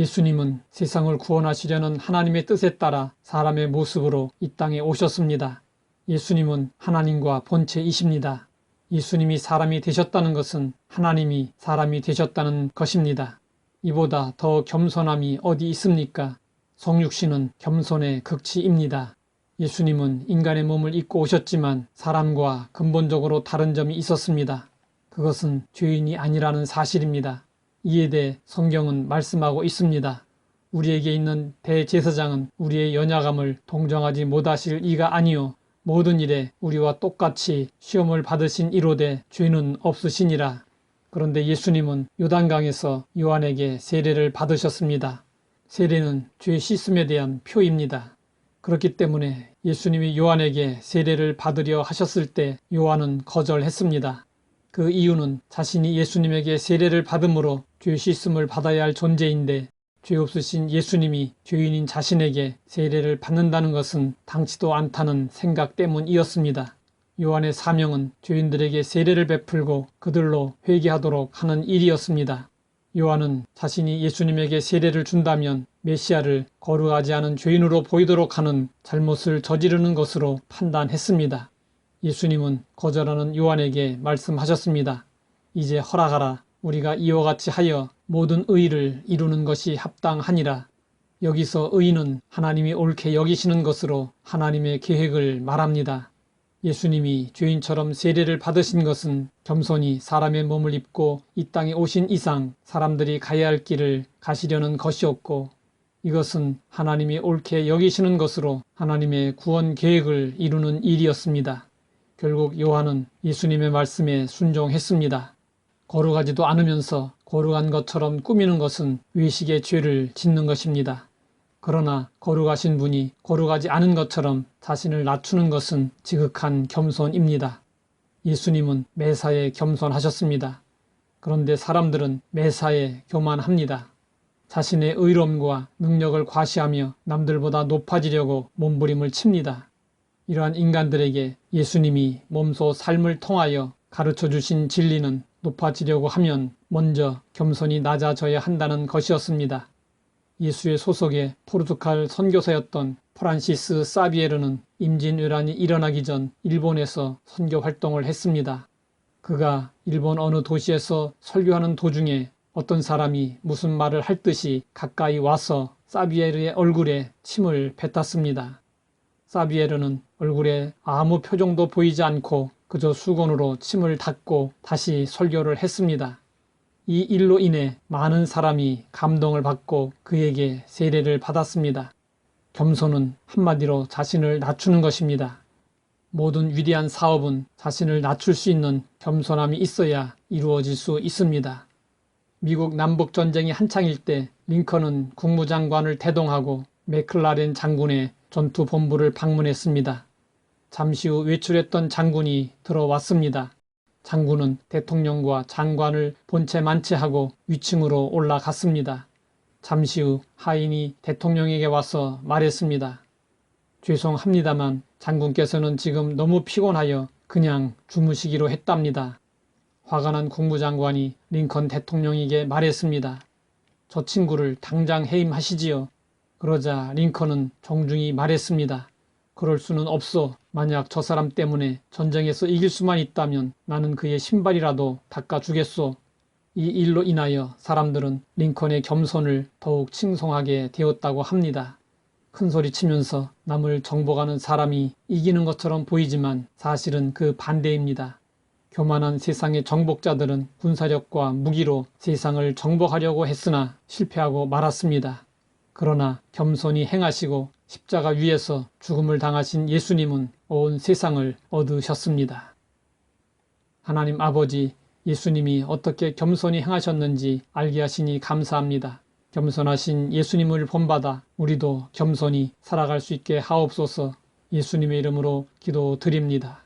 예수님은 세상을 구원하시려는 하나님의 뜻에 따라 사람의 모습으로 이 땅에 오셨습니다. 예수님은 하나님과 본체이십니다. 예수님이 사람이 되셨다는 것은 하나님이 사람이 되셨다는 것입니다. 이보다 더 겸손함이 어디 있습니까? 성육신은 겸손의 극치입니다. 예수님은 인간의 몸을 입고 오셨지만 사람과 근본적으로 다른 점이 있었습니다. 그것은 죄인이 아니라는 사실입니다. 이에 대해 성경은 말씀하고 있습니다. 우리에게 있는 대제사장은 우리의 연약함을 동정하지 못하실 이가 아니요 모든 일에 우리와 똑같이 시험을 받으신 이로되 죄는 없으시니라. 그런데 예수님은 요단강에서 요한에게 세례를 받으셨습니다. 세례는 죄 씻음에 대한 표입니다. 그렇기 때문에 예수님이 요한에게 세례를 받으려 하셨을 때 요한은 거절했습니다. 그 이유는 자신이 예수님에게 세례를 받음으로 죄 씻음을 받아야 할 존재인데 죄 없으신 예수님이 죄인인 자신에게 세례를 받는다는 것은 당치도 않다는 생각 때문이었습니다. 요한의 사명은 죄인들에게 세례를 베풀고 그들로 회개하도록 하는 일이었습니다. 요한은 자신이 예수님에게 세례를 준다면 메시아를 거룩하지 않은 죄인으로 보이도록 하는 잘못을 저지르는 것으로 판단했습니다. 예수님은 거절하는 요한에게 말씀하셨습니다. 이제 허락하라. 우리가 이와 같이 하여 모든 의를 이루는 것이 합당하니라. 여기서 의는 하나님이 옳게 여기시는 것으로 하나님의 계획을 말합니다. 예수님이 죄인처럼 세례를 받으신 것은 겸손히 사람의 몸을 입고 이 땅에 오신 이상 사람들이 가야 할 길을 가시려는 것이었고 이것은 하나님이 옳게 여기시는 것으로 하나님의 구원 계획을 이루는 일이었습니다. 결국 요한은 예수님의 말씀에 순종했습니다. 거룩하지도 않으면서 거룩한 것처럼 꾸미는 것은 외식의 죄를 짓는 것입니다. 그러나 거룩하신 분이 거룩하지 않은 것처럼 자신을 낮추는 것은 지극한 겸손입니다. 예수님은 매사에 겸손하셨습니다. 그런데 사람들은 매사에 교만합니다. 자신의 의로움과 능력을 과시하며 남들보다 높아지려고 몸부림을 칩니다. 이러한 인간들에게 예수님이 몸소 삶을 통하여 가르쳐 주신 진리는 높아지려고 하면 먼저 겸손히 낮아져야 한다는 것이었습니다. 예수의 소속의 포르투갈 선교사였던 프란시스 사비에르는 임진왜란이 일어나기 전 일본에서 선교 활동을 했습니다. 그가 일본 어느 도시에서 설교하는 도중에 어떤 사람이 무슨 말을 할 듯이 가까이 와서 사비에르의 얼굴에 침을 뱉었습니다. 사비에르는 얼굴에 아무 표정도 보이지 않고 그저 수건으로 침을 닦고 다시 설교를 했습니다. 이 일로 인해 많은 사람이 감동을 받고 그에게 세례를 받았습니다. 겸손은 한마디로 자신을 낮추는 것입니다. 모든 위대한 사업은 자신을 낮출 수 있는 겸손함이 있어야 이루어질 수 있습니다. 미국 남북전쟁이 한창일 때 링컨은 국무장관을 대동하고 맥클라렌 장군의 전투본부를 방문했습니다. 잠시 후 외출했던 장군이 들어왔습니다. 장군은 대통령과 장관을 본체 만체하고 위층으로 올라갔습니다. 잠시 후 하인이 대통령에게 와서 말했습니다. 죄송합니다만 장군께서는 지금 너무 피곤하여 그냥 주무시기로 했답니다. 화가 난 국무장관이 링컨 대통령에게 말했습니다. 저 친구를 당장 해임하시지요. 그러자 링컨은 정중히 말했습니다. 그럴 수는 없어. 만약 저 사람 때문에 전쟁에서 이길 수만 있다면 나는 그의 신발이라도 닦아주겠소. 이 일로 인하여 사람들은 링컨의 겸손을 더욱 칭송하게 되었다고 합니다. 큰소리치면서 남을 정복하는 사람이 이기는 것처럼 보이지만 사실은 그 반대입니다. 교만한 세상의 정복자들은 군사력과 무기로 세상을 정복하려고 했으나 실패하고 말았습니다. 그러나 겸손히 행하시고 십자가 위에서 죽음을 당하신 예수님은 온 세상을 얻으셨습니다. 하나님 아버지, 예수님이 어떻게 겸손히 행하셨는지 알게 하시니 감사합니다. 겸손하신 예수님을 본받아 우리도 겸손히 살아갈 수 있게 하옵소서. 예수님의 이름으로 기도드립니다.